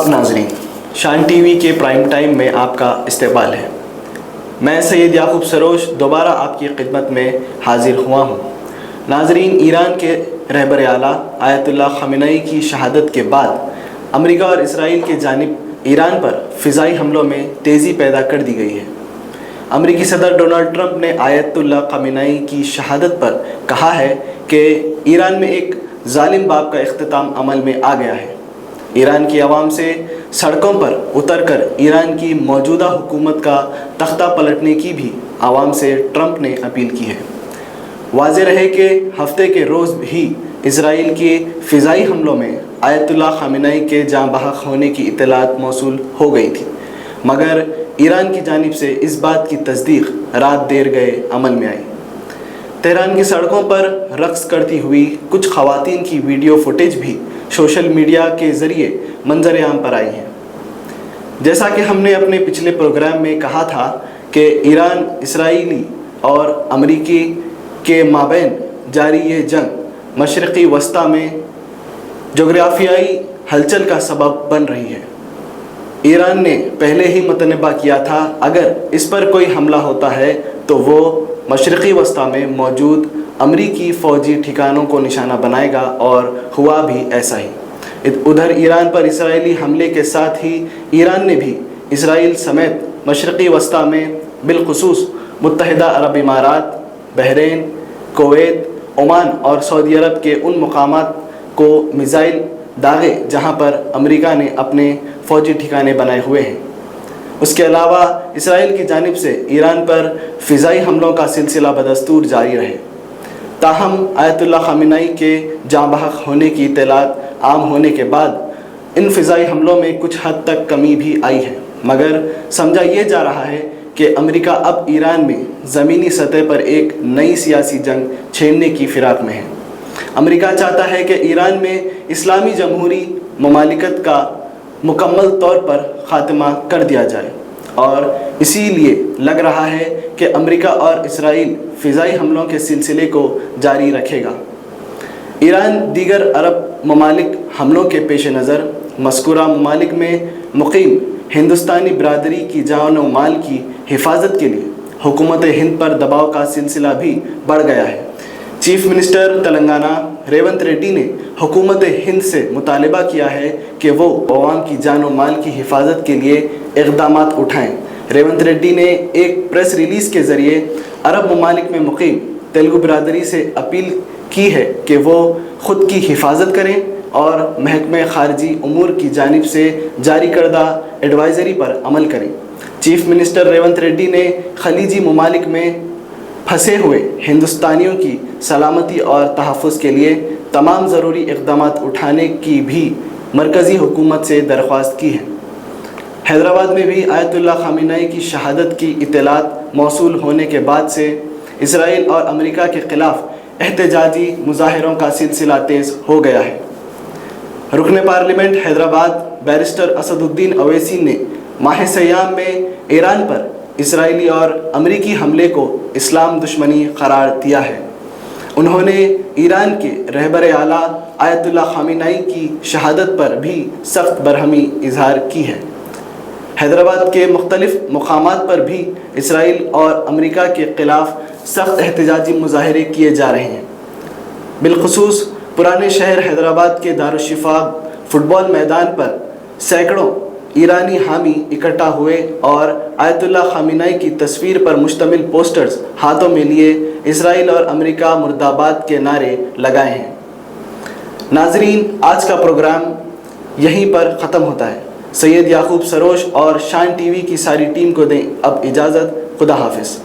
आदाब नाजरीन, शान टीवी के प्राइम टाइम में आपका इस्तकबाल है। मैं सैयद याकूब सरोश दोबारा आपकी खिदमत में हाजिर हुआ हूँ। नाजरीन, ईरान के रहबर आला आयतुल्लाह ख़ामेनी की शहादत के बाद अमेरिका और इसराइल की जानिब ईरान पर फ़िज़ाई हमलों में तेज़ी पैदा कर दी गई है। अमेरिकी सदर डोनाल्ड ट्रंप ने आयतुल्लाह ख़ामेनी की शहादत पर कहा है कि ईरान में एक जालिम बाब का इख्तिताम अमल में आ गया है। ईरान की आवाम से सड़कों पर उतरकर ईरान की मौजूदा हुकूमत का तख्ता पलटने की भी आवाम से ट्रंप ने अपील की है। वाज़ेह रहे कि हफ्ते के रोज़ ही इसराइल के फ़िज़ाई हमलों में आयतुल्लाह ख़ामेनी के जाँ बहक होने की इत्तलात मौसूल हो गई थी, मगर ईरान की जानिब से इस बात की तस्दीक रात देर गए अमल में आई। तेहरान की सड़कों पर रक़्स करती हुई कुछ ख़वातीन की वीडियो फुटेज भी सोशल मीडिया के ज़रिए मंजर आम पर आई हैं। जैसा कि हमने अपने पिछले प्रोग्राम में कहा था कि ईरान, इसराइली और अमरीकी के माबैन जारी ये जंग मशरक़ी वस्ता में जोग्राफियाई हलचल का सबब बन रही है। ईरान ने पहले ही मुतनब्बा किया था अगर इस पर कोई हमला होता है तो वो मशरक़ी वस्ता में मौजूद अमरीकी फ़ौजी ठिकानों को निशाना बनाएगा, और हुआ भी ऐसा ही। उधर ईरान पर इसराइली हमले के साथ ही ईरान ने भी इसराइल समेत मशरक़ी वस्ता में बिलखुसूस मुत्तहिदा अरब इमारात, बहरीन, कुवैत, ओमान और सऊदी अरब के उन मकामात को मिसाइल दागे जहां पर अमेरिका ने अपने फ़ौजी ठिकाने बनाए हुए हैं। उसके अलावा इसराइल की जानिब से ईरान पर फ़िज़ाई हमलों का सिलसिला बदस्तूर जारी रहे। ताहम आयतुल्लाह ख़ामेनी के जाँ बहक होने की इत्तलात आम होने के बाद इन फ़िज़ाई हमलों में कुछ हद तक कमी भी आई है, मगर समझा ये जा रहा है कि अमेरिका अब ईरान में ज़मीनी सतह पर एक नई सियासी जंग छेड़ने की फ़िराक में है। अमेरिका चाहता है कि ईरान में इस्लामी जमहूरी ममालिकत का मुकम्मल तौर पर ख़ात्मा कर दिया जाए, और इसीलिए लग रहा है कि अमेरिका और इसराइल फ़िज़ाई हमलों के सिलसिले को जारी रखेगा। ईरान दीगर अरब ममालिक हमलों के पेश नज़र मज़कूरा ममालिक में मुक़ीम हिंदुस्तानी बरादरी की जान व माल की हिफाजत के लिए हुकूमत हिंद पर दबाव का सिलसिला भी बढ़ गया है। चीफ मिनिस्टर तेलंगाना रेवंत रेड्डी ने हुकूमत हिंद से मुतालबा किया है कि वो अवाम की जान व माल की हिफाजत के लिए इक़दामात उठाएँ। रेवंत रेड्डी ने एक प्रेस रिलीज़ के ज़रिए अरब ममालिक में मुक़ीम तेलुगु बरादरी से अपील की है कि वो ख़ुद की हिफाजत करें और महकमे ख़ारजी उमूर की जानिब से जारी करदा एडवाइज़री पर अमल करें। चीफ मिनिस्टर रेवंत रेड्डी ने खलीजी ममालिक में फंसे हुए हिंदुस्तानियों की सलामती और तहफ़्फ़ुज़ के लिए तमाम ज़रूरी इक़दामात उठाने की भी मरकज़ी हुकूमत से दरख्वास्त की है। हैदराबाद में भी आयतुल्लाह ख़ामेनी की शहादत की इत्तलात मौसूल होने के बाद से इसराइल और अमेरिका के ख़िलाफ़ एहतजाजी मुज़ाहरों का सिलसिला तेज़ हो गया है। रुकन पार्लियामेंट हैदराबाद बैरिस्टर असदुद्दीन अवैसी ने माह सयाम में ईरान पर इसराइली और अमेरिकी हमले को इस्लाम दुश्मनी करार दिया है। उन्होंने ईरान के रहबर आला आयतुल्लाह ख़ामेनी की शहादत पर भी सख्त बरहमी इजहार की है। हैदराबाद के मुख्तलिफ़ मकामात पर भी इसराइल और अमेरिका के ख़िलाफ़ सख्त एहतजाजी मुज़ाहरे किए जा रहे हैं। बिलखुसूस पुराने शहर हैदराबाद के दारुश्शिफा फ़ुटबॉल मैदान पर सैकड़ों ईरानी हामी इकट्ठा हुए और आयतुल्लाह ख़ामेनी की तस्वीर पर मुश्तमिल पोस्टर्स हाथों में लिए इसराइल और अमेरिका मुर्दाबाद के नारे लगाए हैं। नाजरीन, आज का प्रोग्राम यहीं पर ख़त्म होता है। सैयद याकूब सरोश और शान टीवी की सारी टीम को दें अब इजाज़त। खुदा हाफिज़।